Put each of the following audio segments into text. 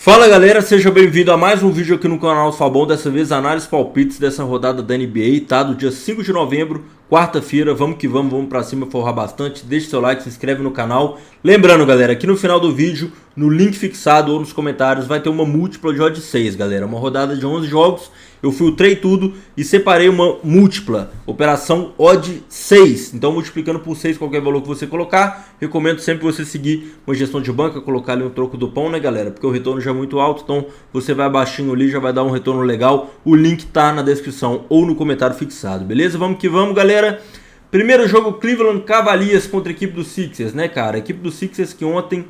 Fala galera, seja bem-vindo a mais um vídeo aqui no canal Fabão. Dessa vez análise palpites dessa rodada da NBA, tá? Do dia 5 de novembro, quarta-feira. Vamos que vamos pra cima, forrar bastante. Deixe seu like, se inscreve no canal. Lembrando galera, aqui no final do vídeo, no link fixado ou nos comentários, vai ter uma múltipla de odd 6, galera. Uma rodada de 11 jogos. Eu filtrei tudo e separei uma múltipla, operação odd 6. Então multiplicando por 6 qualquer valor que você colocar. Recomendo sempre você seguir uma gestão de banca, colocar ali um troco do pão, né galera? Porque o retorno já é muito alto, então você vai baixinho ali, já vai dar um retorno legal. O link tá na descrição ou no comentário fixado, beleza? Vamos que vamos, galera. Primeiro jogo, Cleveland Cavaliers contra a equipe dos Sixers, né cara? A equipe dos Sixers que ontem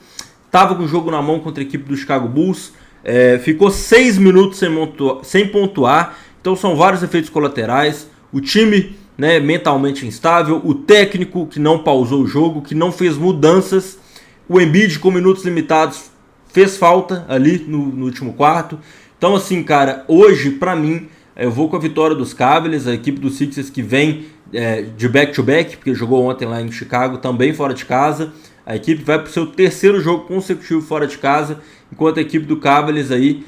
tava com o jogo na mão contra a equipe do Chicago Bulls. Ficou 6 minutos sem pontuar, então são vários efeitos colaterais. O time, né, mentalmente instável, o técnico que não pausou o jogo, que não fez mudanças, o Embiid com minutos limitados fez falta ali no último quarto. Então assim, cara, hoje pra mim eu vou com a vitória dos Cavaliers, a equipe dos Sixers que vem de back-to-back, porque jogou ontem lá em Chicago, também fora de casa. A equipe vai para o seu terceiro jogo consecutivo fora de casa, enquanto a equipe do Cavaliers aí,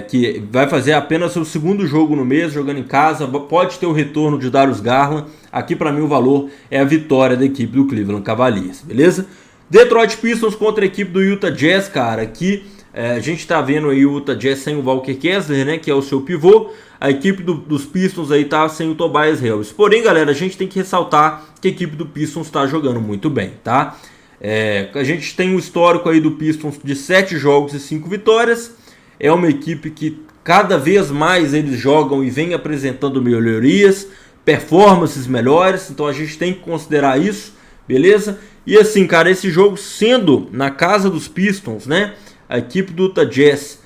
que vai fazer apenas seu segundo jogo no mês, jogando em casa, pode ter o retorno de Darius Garland. Aqui para mim o valor é a vitória da equipe do Cleveland Cavaliers, beleza? Detroit Pistons contra a equipe do Utah Jazz, cara, aqui a gente tá vendo aí o Utah Jazz sem o Walker Kessler, né, que é o seu pivô. A equipe dos Pistons aí tá sem o Tobias Harris. Porém, galera, a gente tem que ressaltar que a equipe do Pistons tá jogando muito bem, tá? A gente tem um histórico aí do Pistons de 7 jogos e 5 vitórias. É uma equipe que cada vez mais eles jogam e vem apresentando melhorias, performances melhores. Então a gente tem que considerar isso, beleza? E assim, cara, esse jogo sendo na casa dos Pistons, né? A equipe do Utah Jazz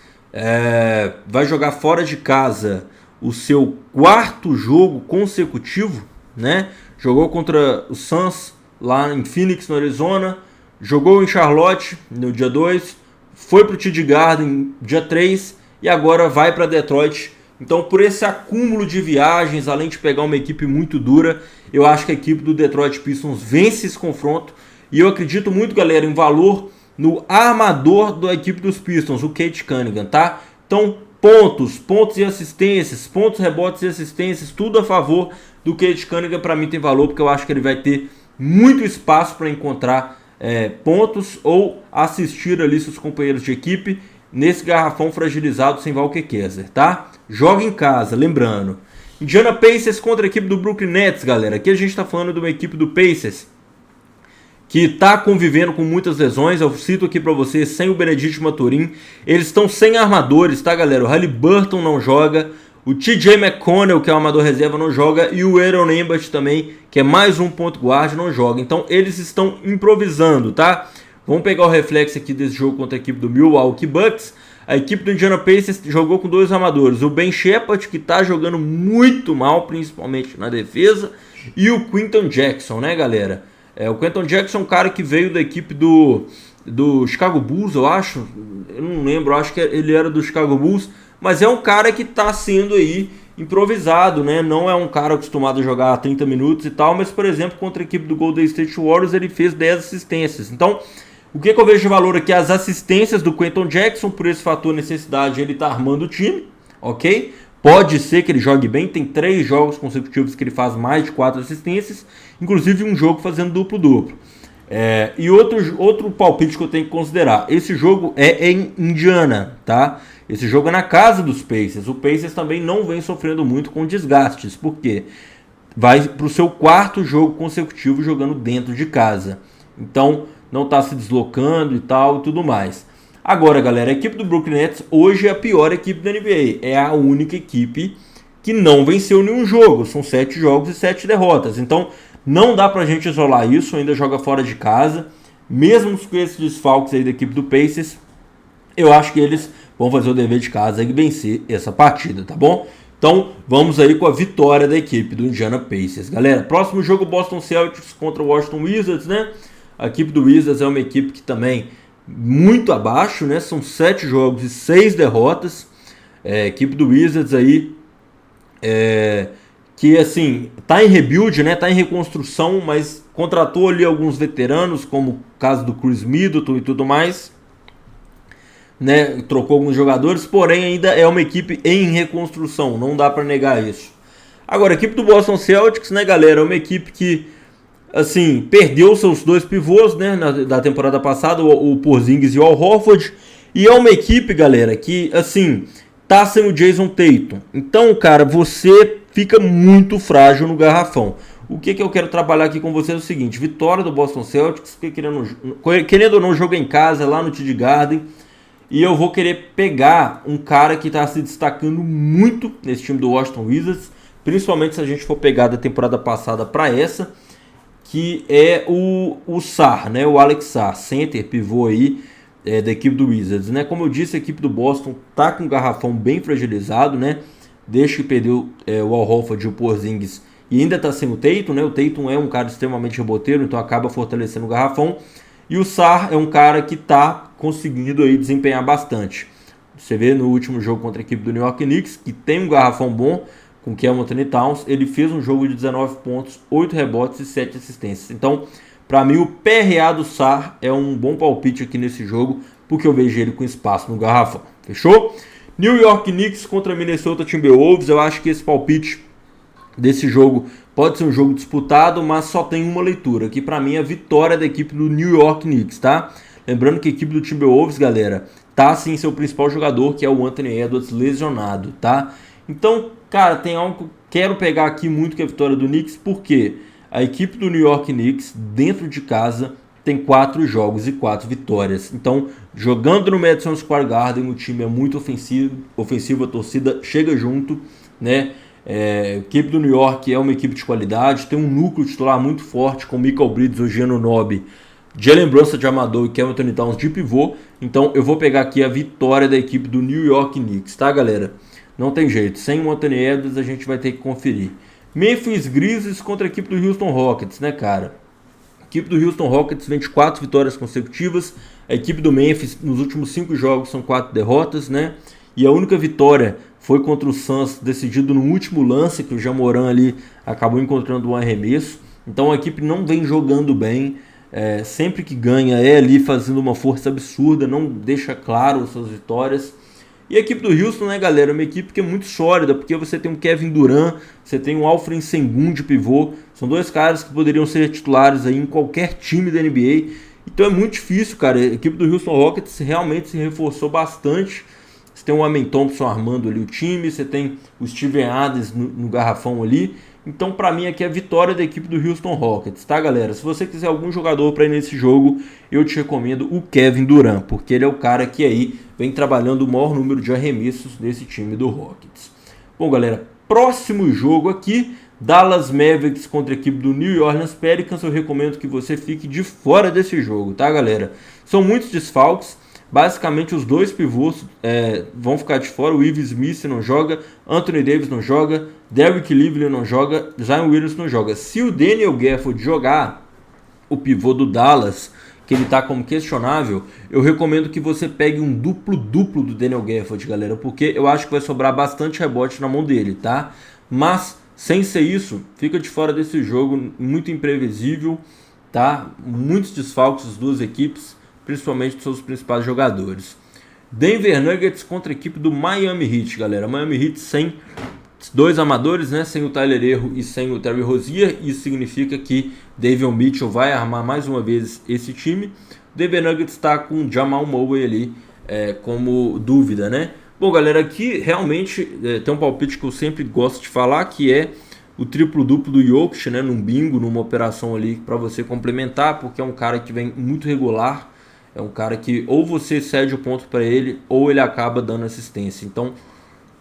vai jogar fora de casa o seu quarto jogo consecutivo, né? Jogou contra o Suns lá em Phoenix, no Arizona, jogou em Charlotte no dia 2, foi para o TD Garden dia 3 e agora vai para Detroit. Então, por esse acúmulo de viagens, além de pegar uma equipe muito dura, eu acho que a equipe do Detroit Pistons vence esse confronto. E eu acredito muito, galera, em valor no armador da equipe dos Pistons, o Cade Cunningham, tá? Então, pontos e assistências, pontos, rebotes e assistências, tudo a favor do Cade Cunningham. Para mim tem valor, porque eu acho que ele vai ter muito espaço para encontrar pontos ou assistir ali seus companheiros de equipe nesse garrafão fragilizado sem Walker Kessler, tá? Joga em casa, lembrando. Indiana Pacers contra a equipe do Brooklyn Nets, galera. Aqui a gente está falando de uma equipe do Pacers que está convivendo com muitas lesões. Eu cito aqui para vocês, sem o Benedict Mathurin. Eles estão sem armadores, tá, galera? O Haliburton não joga. O TJ McConnell, que é o armador reserva, não joga. E o Aaron Embiid também, que é mais um ponto guard, não joga. Então eles estão improvisando, tá? Vamos pegar o reflexo aqui desse jogo contra a equipe do Milwaukee Bucks. A equipe do Indiana Pacers jogou com 2 armadores. O Ben Sheppard, que tá jogando muito mal, principalmente na defesa. E o Quinton Jackson, né, galera? O Quinton Jackson é um cara que veio da equipe do Chicago Bulls, eu acho. Eu não lembro, eu acho que ele era do Chicago Bulls. Mas é um cara que está sendo aí improvisado, né? Não é um cara acostumado a jogar 30 minutos e tal, mas, por exemplo, contra a equipe do Golden State Warriors, ele fez 10 assistências. Então, o que eu vejo de valor aqui? As assistências do Quinton Jackson, por esse fator necessidade, ele está armando o time, ok? Pode ser que ele jogue bem, tem 3 jogos consecutivos que ele faz mais de 4 assistências, inclusive um jogo fazendo duplo-duplo. E outro palpite que eu tenho que considerar, esse jogo é em Indiana, tá? Esse jogo é na casa dos Pacers. O Pacers também não vem sofrendo muito com desgastes, porque vai para o seu 4º jogo consecutivo jogando dentro de casa. Então não está se deslocando e tal e tudo mais. Agora, galera, a equipe do Brooklyn Nets hoje é a pior equipe da NBA. É a única equipe que não venceu nenhum jogo. São 7 jogos e 7 derrotas. Então não dá pra gente isolar isso, ainda joga fora de casa. Mesmo com esses desfalques aí da equipe do Pacers, eu acho que eles vão fazer o dever de casa e vencer essa partida, tá bom? Então vamos aí com a vitória da equipe do Indiana Pacers. Galera, próximo jogo, Boston Celtics contra o Washington Wizards, né? A equipe do Wizards é uma equipe que também muito abaixo, né? São 7 jogos e 6 derrotas. A equipe do Wizards aí que assim, tá em rebuild, né? Tá em reconstrução, mas contratou ali alguns veteranos, como o caso do Chris Middleton e tudo mais. né? Trocou alguns jogadores, porém ainda é uma equipe em reconstrução, não dá para negar isso. Agora, a equipe do Boston Celtics, né, galera, é uma equipe que, assim, perdeu seus dois pivôs, né, da temporada passada, o Porzingis e o Al Horford, e é uma equipe, galera, que, assim, tá sem o Jason Tatum. Então, cara, você fica muito frágil no garrafão. O que eu quero trabalhar aqui com vocês é o seguinte: vitória do Boston Celtics, querendo ou não, jogo em casa, lá no TD Garden, e eu vou querer pegar um cara que está se destacando muito nesse time do Washington Wizards, principalmente se a gente for pegar da temporada passada para essa, que é o Sarr, né? O Alex Sarr, center, pivô aí da equipe do Wizards, né? Como eu disse, a equipe do Boston tá com um garrafão bem fragilizado, né? Desde que perdeu o Al Horford e o Porzingis, e ainda tá sem o Tatum, né? O Tatum é um cara extremamente reboteiro, então acaba fortalecendo o garrafão. E o Sarr é um cara que tá conseguindo aí desempenhar bastante. Você vê no último jogo contra a equipe do New York Knicks, que tem um garrafão bom, com o Karl Anthony Towns, ele fez um jogo de 19 pontos, 8 rebotes e 7 assistências. Então, para mim, o PRA do Sarr é um bom palpite aqui nesse jogo, porque eu vejo ele com espaço no garrafão. Fechou? New York Knicks contra Minnesota Timberwolves. Eu acho que esse palpite desse jogo pode ser um jogo disputado, mas só tem uma leitura, que para mim é a vitória da equipe do New York Knicks, tá? Lembrando que a equipe do Timberwolves, galera, tá sem seu principal jogador, que é o Anthony Edwards, lesionado, tá? Então, cara, tem algo que eu quero pegar aqui muito, que é a vitória do Knicks, porque a equipe do New York Knicks, dentro de casa, tem 4 jogos e 4 vitórias. Então, jogando no Madison Square Garden, o time é muito ofensivo, a torcida chega junto, né? A equipe do New York é uma equipe de qualidade, tem um núcleo titular muito forte, com Michael Bridges, Eugênio Nobe, Jalen Brunson de armador e Karl Anthony Towns de pivô. Então, eu vou pegar aqui a vitória da equipe do New York Knicks, tá, galera? Não tem jeito, sem o Anthony Edwards a gente vai ter que conferir. Memphis Grizzlies contra a equipe do Houston Rockets, né, cara? A equipe do Houston Rockets vem de 4 vitórias consecutivas. A equipe do Memphis, nos últimos 5 jogos, são 4 derrotas, né? E a única vitória foi contra o Suns, decidido no último lance, que o Jamoran ali acabou encontrando um arremesso. Então a equipe não vem jogando bem. Sempre que ganha é ali fazendo uma força absurda, não deixa claro as suas vitórias. E a equipe do Houston, né, galera, é uma equipe que é muito sólida, porque você tem um Kevin Durant, você tem um Alfred Sengun de pivô, são 2 caras que poderiam ser titulares aí em qualquer time da NBA, então é muito difícil, cara. A equipe do Houston Rockets realmente se reforçou bastante. Você tem o Amen Thompson armando ali o time, você tem o Steven Adams no garrafão ali. Então, para mim, aqui é a vitória da equipe do Houston Rockets, tá, galera? Se você quiser algum jogador para ir nesse jogo, eu te recomendo o Kevin Durant, porque ele é o cara que aí vem trabalhando o maior número de arremessos nesse time do Rockets. Bom, galera, próximo jogo aqui, Dallas Mavericks contra a equipe do New Orleans Pelicans. Eu recomendo que você fique de fora desse jogo, tá, galera? São muitos desfalques. Basicamente os 2 pivôs vão ficar de fora. O Ives Smith não joga, Anthony Davis não joga, Derrick Lively não joga, Zion Williams não joga. Se o Daniel Gafford jogar, o pivô do Dallas, que ele tá como questionável, eu recomendo que você pegue um duplo-duplo do Daniel Gafford, galera, porque eu acho que vai sobrar bastante rebote na mão dele, tá? Mas, sem ser isso, fica de fora desse jogo, muito imprevisível, tá? Muitos desfalques das 2 equipes, principalmente dos seus principais jogadores. Denver Nuggets contra a equipe do Miami Heat, galera. Miami Heat sem 2 amadores, né? Sem o Tyler Herro e sem o Terry Rozier. Isso significa que Davion Mitchell vai armar mais uma vez esse time. O Denver Nuggets está com o Jamal Murray ali como dúvida, né? Bom, galera, aqui realmente tem um palpite que eu sempre gosto de falar, que é o triplo-duplo do Jokic, né? Num bingo, numa operação ali para você complementar, porque é um cara que vem muito regular. É um cara que ou você cede o ponto para ele, ou ele acaba dando assistência. Então,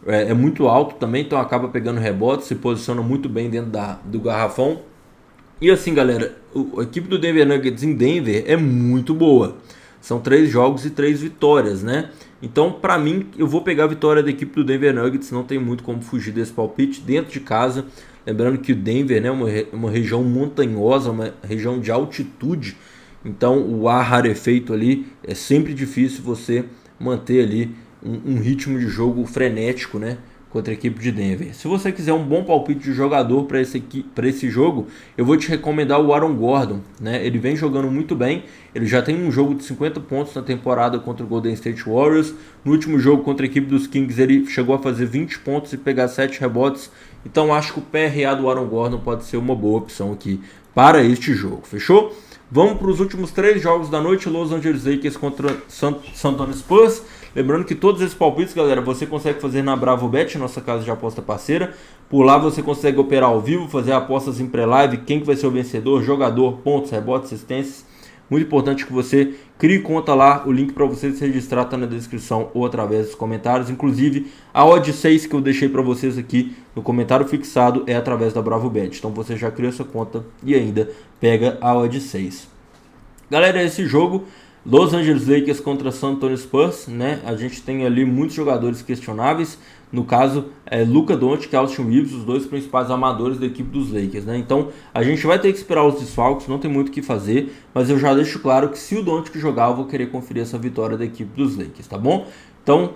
é muito alto também, então acaba pegando rebote, se posiciona muito bem dentro do garrafão. E assim, galera, a equipe do Denver Nuggets em Denver é muito boa. São 3 jogos e 3 vitórias, né? Então, para mim, eu vou pegar a vitória da equipe do Denver Nuggets, não tem muito como fugir desse palpite dentro de casa. Lembrando que o Denver, né, é uma região montanhosa, uma região de altitude. Então o ar rarefeito ali é sempre difícil você manter ali um ritmo de jogo frenético, né? contra a equipe de Denver. Se você quiser um bom palpite de jogador para esse jogo, eu vou te recomendar o Aaron Gordon, né? Ele vem jogando muito bem, ele já tem um jogo de 50 pontos na temporada contra o Golden State Warriors. No último jogo contra a equipe dos Kings ele chegou a fazer 20 pontos e pegar 7 rebotes. Então acho que o PRA do Aaron Gordon pode ser uma boa opção aqui para este jogo, fechou? Vamos para os últimos 3 jogos da noite. Los Angeles Lakers contra San Antonio Spurs. Lembrando que todos esses palpites, galera, você consegue fazer na BravoBet, nossa casa de aposta parceira. Por lá você consegue operar ao vivo, fazer apostas em pré-live, quem que vai ser o vencedor, jogador, pontos, rebotes, assistências. Muito importante que você crie conta lá, o link para você se registrar está na descrição ou através dos comentários. Inclusive, a odd 6 que eu deixei para vocês aqui no comentário fixado é através da BravoBet. Então você já cria sua conta e ainda pega a odd 6. Galera, esse jogo, Los Angeles Lakers contra San Antonio Spurs, né? A gente tem ali muitos jogadores questionáveis. No caso, Luka Doncic e Austin Reeves, os dois principais amadores da equipe dos Lakers, né? Então, a gente vai ter que esperar os desfalques, não tem muito o que fazer, mas eu já deixo claro que se o Doncic jogar, eu vou querer conferir essa vitória da equipe dos Lakers, tá bom? Então,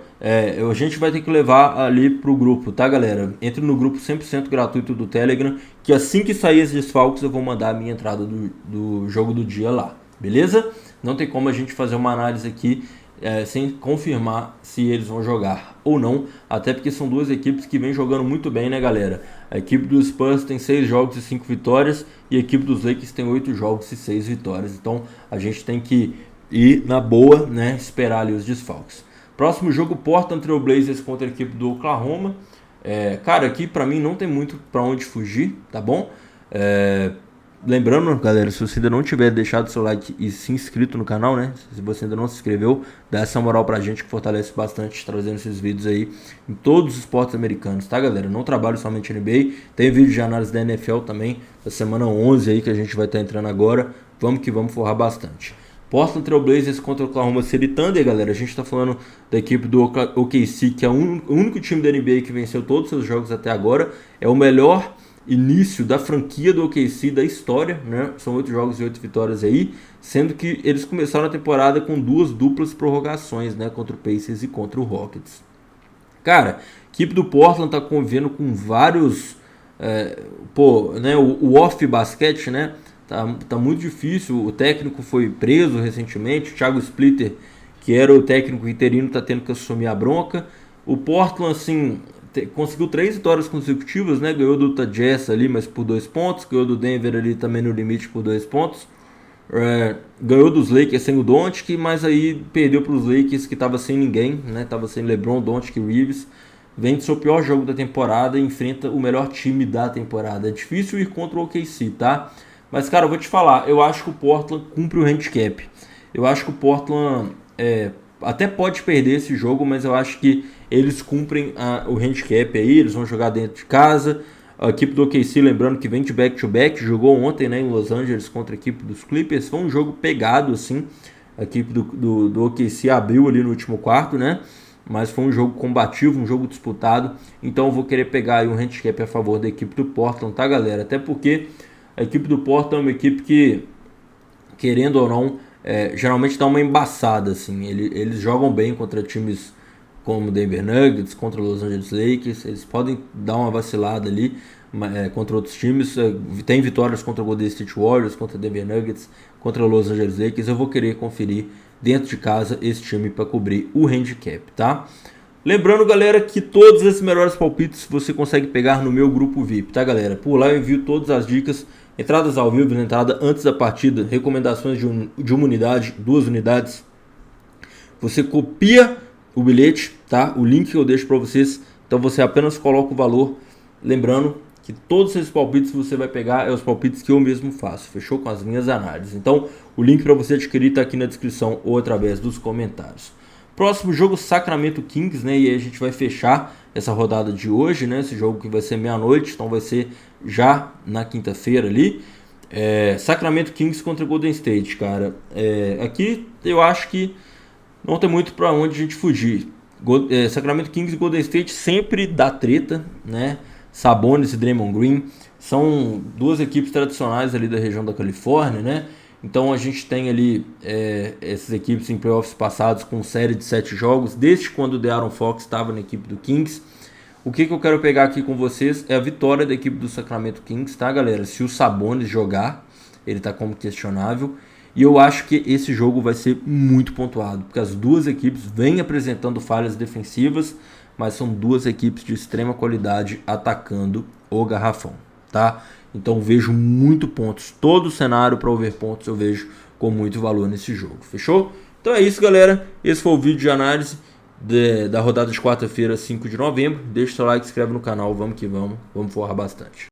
a gente vai ter que levar ali pro grupo, tá, galera? Entre no grupo 100% gratuito do Telegram, que assim que sair esses desfalques, eu vou mandar a minha entrada do jogo do dia lá, beleza? Não tem como a gente fazer uma análise aqui sem confirmar se eles vão jogar ou não, até porque são duas equipes que vêm jogando muito bem, né, galera? A equipe dos Spurs tem 6 jogos e 5 vitórias e a equipe dos Lakers tem 8 jogos e 6 vitórias, então a gente tem que ir na boa, né, esperar ali os desfalques. Próximo jogo, Portland Trail Blazers contra a equipe do Oklahoma. Cara, aqui pra mim não tem muito pra onde fugir, tá bom? Lembrando, galera, se você ainda não tiver deixado seu like e se inscrito no canal, né? Se você ainda não se inscreveu, dá essa moral pra gente que fortalece bastante trazendo esses vídeos aí em todos os esportes americanos, tá, galera? Não trabalho somente NBA, tem vídeo de análise da NFL também, da semana 11 aí que a gente vai estar entrando agora. Vamos que vamos forrar bastante. Portland Trail Blazers contra o Oklahoma City Thunder, galera. A gente tá falando da equipe do OKC, que é o único time da NBA que venceu todos os seus jogos até agora. É o melhor início da franquia do OKC da história, né? São 8 jogos e 8 vitórias aí, sendo que eles começaram a temporada com 2 duplas prorrogações, né? Contra o Pacers e contra o Rockets. Cara, a equipe do Portland tá convivendo com vários né? O off-basquete, né? Tá muito difícil. O técnico foi preso recentemente, o Thiago Splitter, que era o técnico interino, tá tendo que assumir a bronca. O Portland, assim, conseguiu 3 vitórias consecutivas, né? Ganhou do Utah Jazz ali, mas por 2 pontos. Ganhou do Denver ali também no limite por 2 pontos. Ganhou dos Lakers sem o Doncic, mas aí perdeu para os Lakers que tava sem ninguém, né? Tava sem LeBron, Doncic e Reeves. Vem do seu pior jogo da temporada e enfrenta o melhor time da temporada. É difícil ir contra o OKC, tá? Mas, cara, eu vou te falar, eu acho que o Portland cumpre o handicap. Eu acho que o Portland até pode perder esse jogo, mas eu acho que eles cumprem o handicap aí, eles vão jogar dentro de casa. A equipe do OKC, lembrando que vem de back-to-back, jogou ontem, né, em Los Angeles contra a equipe dos Clippers. Foi um jogo pegado, assim. A equipe do OKC abriu ali no último quarto, né? Mas foi um jogo combativo, um jogo disputado. Então eu vou querer pegar aí um handicap a favor da equipe do Portland, tá, galera? Até porque a equipe do Portland é uma equipe que, querendo ou não, geralmente dá uma embaçada, assim. Eles jogam bem contra times como Denver Nuggets, contra Los Angeles Lakers. Eles podem dar uma vacilada ali contra outros times. Tem vitórias contra o Golden State Warriors, contra Denver Nuggets, contra Los Angeles Lakers. Eu vou querer conferir dentro de casa esse time para cobrir o handicap, tá? Lembrando, galera, que todos esses melhores palpites você consegue pegar no meu grupo VIP, tá, galera? Por lá eu envio todas as dicas, entradas ao vivo, entrada antes da partida, recomendações de uma unidade, 2 unidades. Você copia o bilhete, tá? O link que eu deixo para vocês, então você apenas coloca o valor. Lembrando que todos esses palpites você vai pegar os palpites que eu mesmo faço, fechou? Com as minhas análises. Então, o link para você adquirir está aqui na descrição ou através dos comentários. Próximo jogo, Sacramento Kings, né? E aí a gente vai fechar essa rodada de hoje, né? Esse jogo que vai ser meia-noite, então vai ser já na quinta-feira ali. Sacramento Kings contra Golden State, cara. Aqui eu acho que não tem muito para onde a gente fugir. Sacramento Kings e Golden State sempre dá treta, né? Sabonis e Draymond Green são 2 equipes tradicionais ali da região da Califórnia, né? Então a gente tem ali essas equipes em playoffs passados com série de 7 jogos, desde quando o De'Aaron Fox estava na equipe do Kings. O que eu quero pegar aqui com vocês é a vitória da equipe do Sacramento Kings, tá, galera? Se o Sabonis jogar, ele tá como questionável. E eu acho que esse jogo vai ser muito pontuado, porque as duas equipes vêm apresentando falhas defensivas, mas são duas equipes de extrema qualidade atacando o garrafão, tá? Então vejo muito pontos. Todo o cenário para over pontos eu vejo com muito valor nesse jogo, fechou? Então é isso, galera. Esse foi o vídeo de análise da rodada de quarta-feira, 5 de novembro. Deixa o seu like, se inscreve no canal, vamos que vamos forrar bastante.